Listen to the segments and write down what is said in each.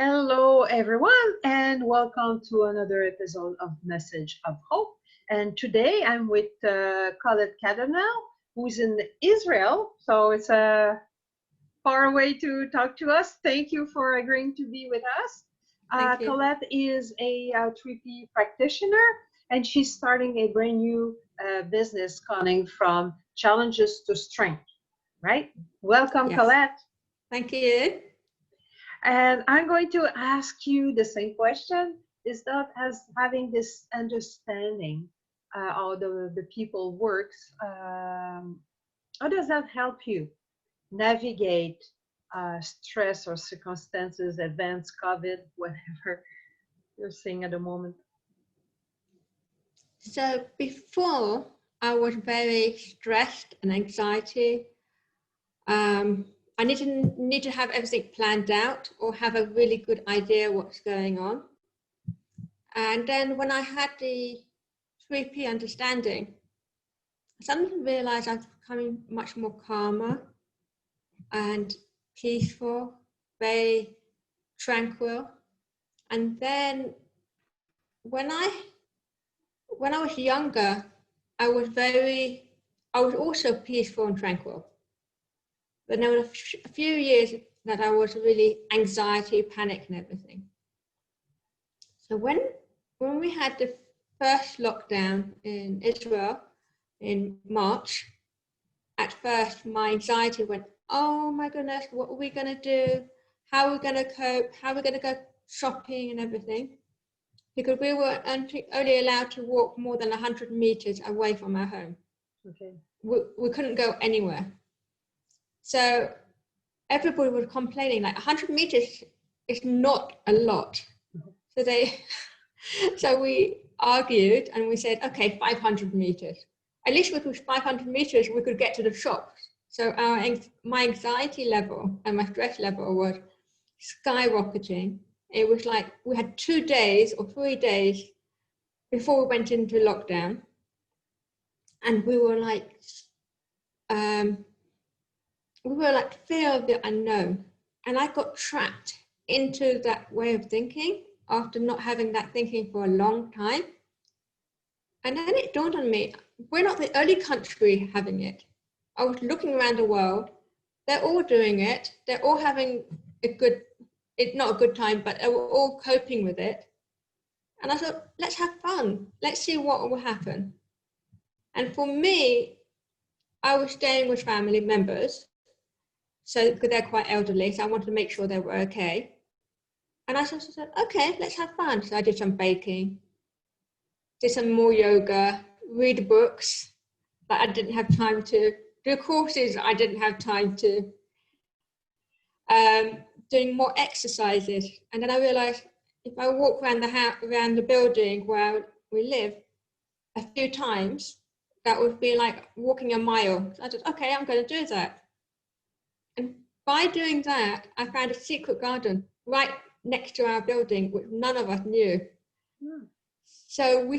Hello, everyone, and welcome to another episode of Message of Hope. And today I'm with Colette Cadranel, who's in Israel. So it's far away to talk to us. Thank you for agreeing to be with us. Thank you. Colette is a 3P practitioner, and she's starting a brand new business calling From Challenges to Strength, right? Welcome, Yes. Colette. Thank you. And I'm going to ask you the same question. Is that as having this understanding how the people works, how does that help you navigate stress or circumstances, events, COVID, whatever you're seeing at the moment? So before I was very stressed and anxiety. I need to have everything planned out or have a really good idea what's going on. And then when I had the 3P understanding, I suddenly realized I was becoming much more calmer and peaceful, very tranquil. And then when I was younger, I was also peaceful and tranquil. But there were a few years that I was really anxiety, panic and everything. So when we had the first lockdown in Israel in March, at first my anxiety went, oh my goodness, what are we going to do? How are we going to cope? How are we going to go shopping and everything? Because we were only allowed to walk more than 100 meters away from our home. Okay. We couldn't go anywhere. So everybody was complaining, like 100 meters is not a lot. So we argued and we said, okay, 500 meters. At least with 500 meters, we could get to the shops. So my anxiety level and my stress level was skyrocketing. It was like we had 2 days or 3 days before we went into lockdown. And we were like fear of the unknown. And I got trapped into that way of thinking after not having that thinking for a long time. And then it dawned on me, we're not the only country having it. I was looking around the world, they're all doing it. They're all having not a good time, but they were all coping with it. And I thought, let's have fun. Let's see what will happen. And for me, I was staying with family members. So because they're quite elderly, so I wanted to make sure they were okay. And I said, okay, let's have fun. So I did some baking, did some more yoga, read books that I didn't have time to do, courses I didn't have time to, doing more exercises. And then I realized if I walk around the building where we live a few times, that would be like walking a mile. So I said, okay, I'm going to do that. And by doing that, I found a secret garden right next to our building, which none of us knew. Hmm. So I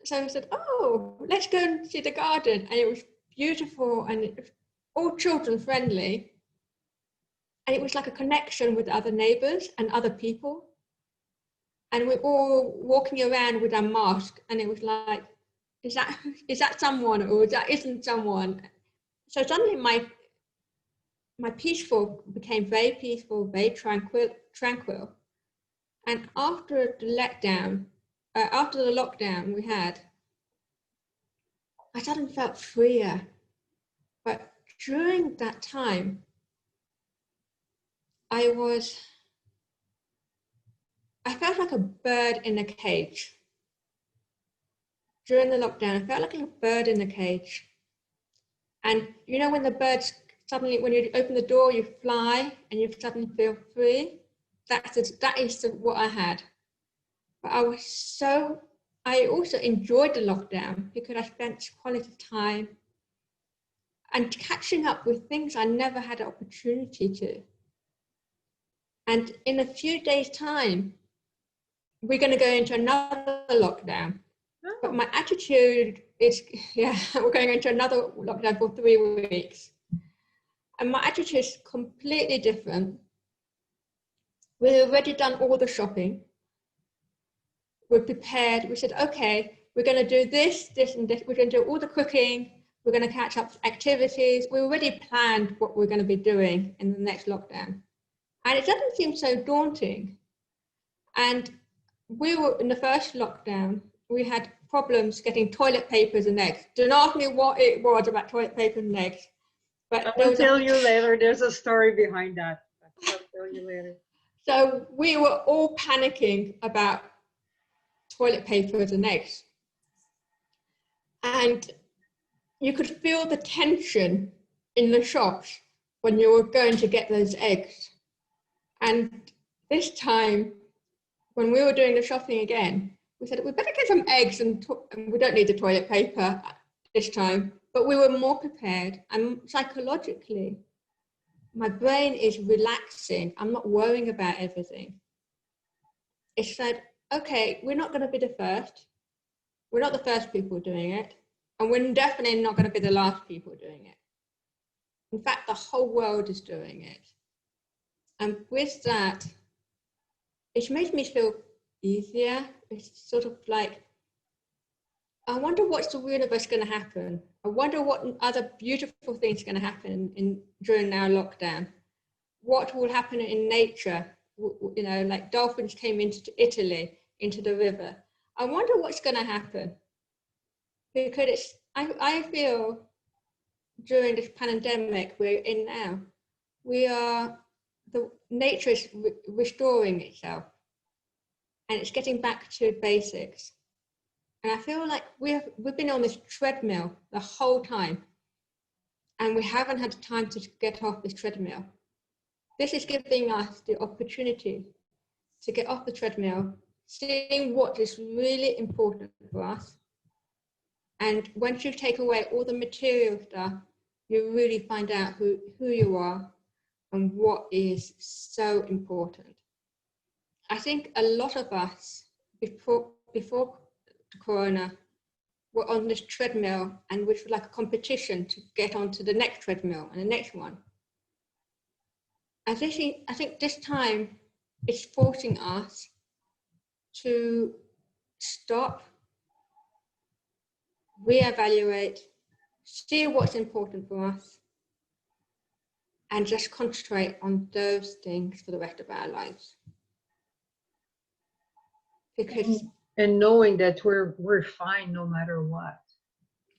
said, oh, let's go and see the garden. And it was beautiful and it was all children friendly. And it was like a connection with other neighbors and other people. And we're all walking around with our mask. And it was like, is that someone or that isn't someone? So suddenly my peaceful became very peaceful, very tranquil. And after the lockdown we had, I suddenly felt freer. But during that time, I felt like a bird in a cage. During the lockdown, I felt like a bird in a cage. And you know when the birds suddenly, when you open the door, you fly and you suddenly feel free? That is what I had. But I also enjoyed the lockdown because I spent quality time and catching up with things I never had an opportunity to. And in a few days' time, we're going to go into another lockdown. Oh. But my attitude is, we're going into another lockdown for 3 weeks. And my attitude is completely different. We'd already done all the shopping. We're prepared. We said, okay, we're going to do this, this, and this. We're going to do all the cooking. We're going to catch up activities. We already planned what we're going to be doing in the next lockdown. And it doesn't seem so daunting. And we were in the first lockdown, we had problems getting toilet papers and eggs. Do not ask me what it was about toilet paper and eggs. But I will tell you later. There's a story behind that. I'll tell you later. So we were all panicking about toilet papers and eggs. And you could feel the tension in the shops when you were going to get those eggs. And this time, when we were doing the shopping again, we said, we better get some eggs and we don't need the toilet paper this time. But we were more prepared, and psychologically, my brain is relaxing. I'm not worrying about everything. It said, okay, we're not going to be the first. We're not the first people doing it. And we're definitely not going to be the last people doing it. In fact, the whole world is doing it. And with that, it makes me feel easier. It's sort of like, I wonder what's the universe going to happen. I wonder what other beautiful things are going to happen during our lockdown. What will happen in nature? You know, like dolphins came into Italy, into the river. I wonder what's going to happen. Because I feel during this pandemic we're in now, the nature is restoring itself and it's getting back to basics. And I feel like we've been on this treadmill the whole time and we haven't had time to get off this treadmill. This is giving us the opportunity to get off the treadmill, seeing what is really important for us. And once you take away all the material stuff, you really find out who you are and what is so important. I think a lot of us, before the corona, were on this treadmill, and which was like a competition to get onto the next treadmill and the next one. I think this time it's forcing us to stop, reevaluate, see what's important for us, and just concentrate on those things for the rest of our lives. Because and knowing that we're fine no matter what.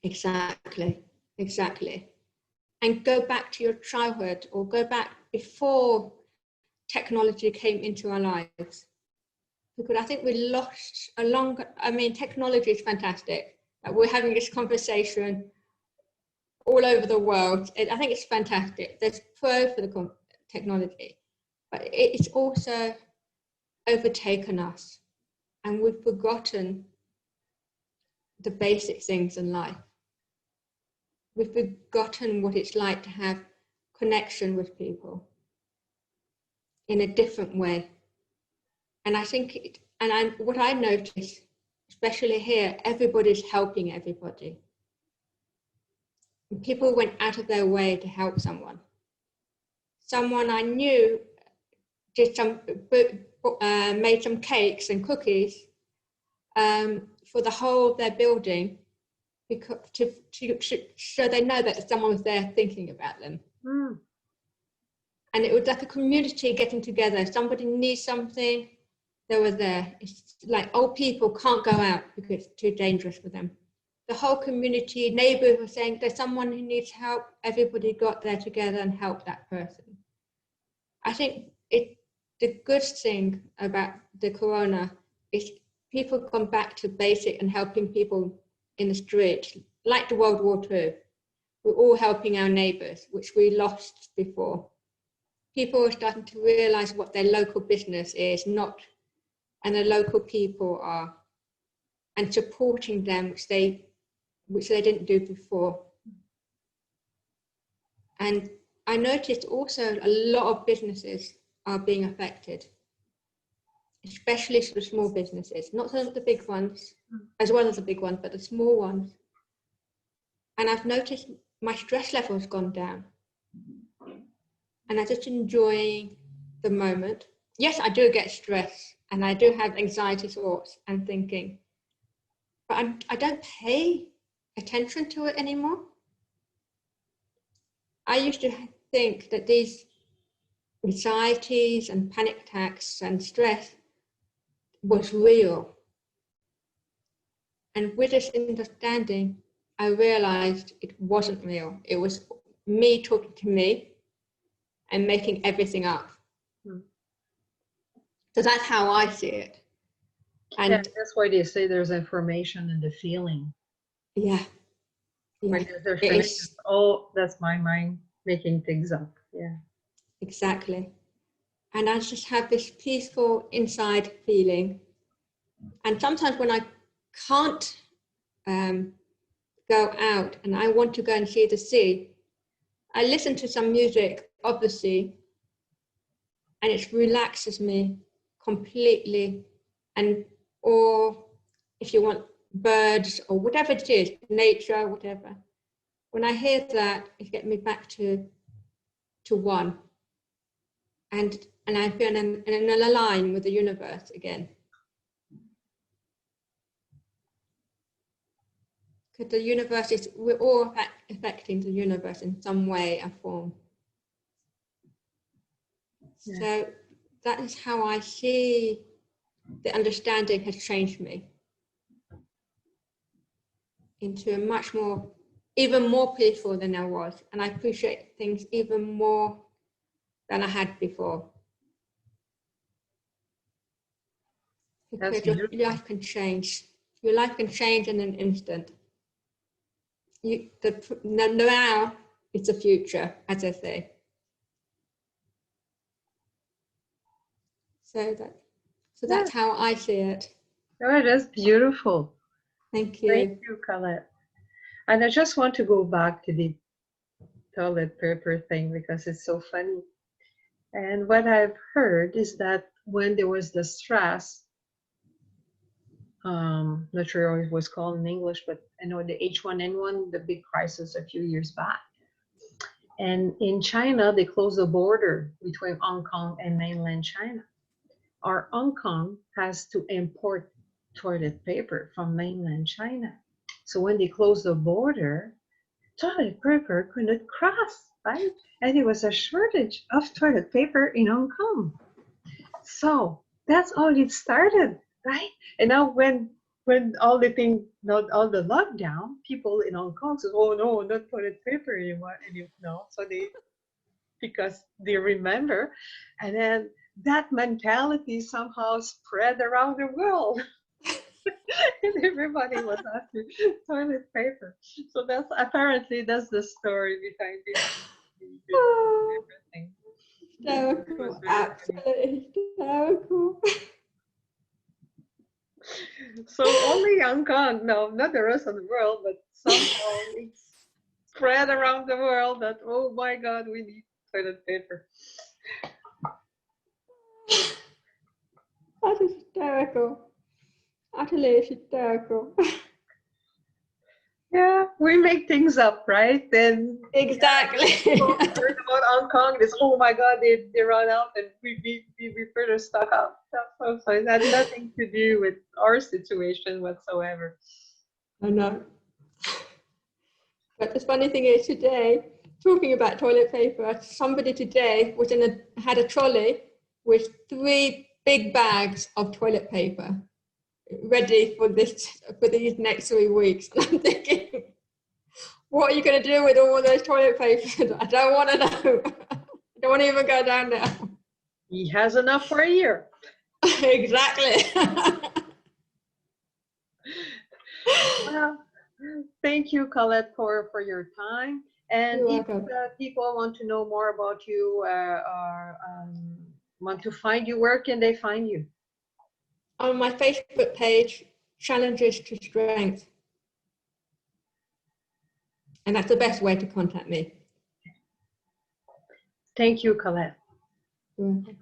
Exactly. And go back to your childhood or go back before technology came into our lives. Because I think we lost technology is fantastic. We're having this conversation all over the world. I think it's fantastic. There's pro for the technology, but it's also overtaken us and we've forgotten the basic things in life. We've forgotten what it's like to have connection with people in a different way. And I think, what I noticed, especially here, everybody's helping everybody. People went out of their way to help someone. Someone I knew made some cakes and cookies for the whole of their building, because so they know that someone was there thinking about them. Mm. And it was like a community getting together. If somebody needs something, they were there. It's like old people can't go out because it's too dangerous for them. The whole community, neighbours were saying there's someone who needs help. Everybody got there together and helped that person. I think the good thing about the corona is people come back to basic and helping people in the street, like the World War II. We're all helping our neighbours, which we lost before. People are starting to realise what their local business is, and the local people are, and supporting them, which they didn't do before. And I noticed also a lot of businesses are being affected, especially the small businesses, not so the big ones, as well as the big ones, but the small ones. And I've noticed my stress level has gone down. And I'm just enjoying the moment. yes, I do get stress and I do have anxiety thoughts and thinking, but I don't pay attention to it anymore. I used to think that these anxieties and panic attacks and stress was real. And with this understanding, I realized it wasn't real. It was me talking to me and making everything up. So that's how I see it. And yeah, that's why they say there's information in the feeling. yeah. When there's information, oh, that's my mind making things up. Yeah. Exactly. And I just have this peaceful inside feeling. And sometimes when I can't go out and I want to go and see the sea, I listen to some music of the sea and it relaxes me completely. And, or if you want birds or whatever it is, nature, whatever. When I hear that, it gets me back to one. And I feel in a line with the universe again. Because the universe is, we're all affecting the universe in some way or form. Yeah. So that is how I see the understanding has changed me into a much more, even more peaceful than I was. And I appreciate things even more than I had before. Because your life can change. Your life can change in an instant. Now it's the future, as I say. So that's how I see it. Oh, that's beautiful. Thank you. Thank you, Colette. And I just want to go back to the toilet paper thing because it's so funny. And what I've heard is that when there was the stress, not sure how it was called in English, but I know the H1N1, the big crisis a few years back. And in China, they closed the border between Hong Kong and mainland China. Our Hong Kong has to import toilet paper from mainland China. So when they closed the border, toilet paper couldn't cross, right? And there was a shortage of toilet paper in Hong Kong. So that's all it started, right? And now when all the thing, not all the lockdown, people in Hong Kong says, oh no, not toilet paper anymore. And so because they remember, and then that mentality somehow spread around the world. And everybody was after toilet paper. So that's the story behind everything. Hysterical, absolutely hysterical. So only Hong Kong, no, not the rest of the world, but somehow it's spread around the world that, oh my God, we need toilet paper. That is hysterical. Utterly hysterical. Yeah, we make things up, right? Then exactly. Heard about Hong Kong, this, oh my God, they run out and we further stuck up. So it had nothing to do with our situation whatsoever. I know. But the funny thing is today, talking about toilet paper, somebody today had a trolley with 3 big bags of toilet paper ready for these next 3 weeks. And I'm thinking, what are you going to do with all those toilet papers? I don't want to know. I don't want to even go down there. He has enough for a year. Exactly. Well, thank you, Colette, for your time. And if people want to know more about you, want to find you, where can they find you? On my Facebook page, Challenges to Strength. And that's the best way to contact me. Thank you, Colette. Mm-hmm.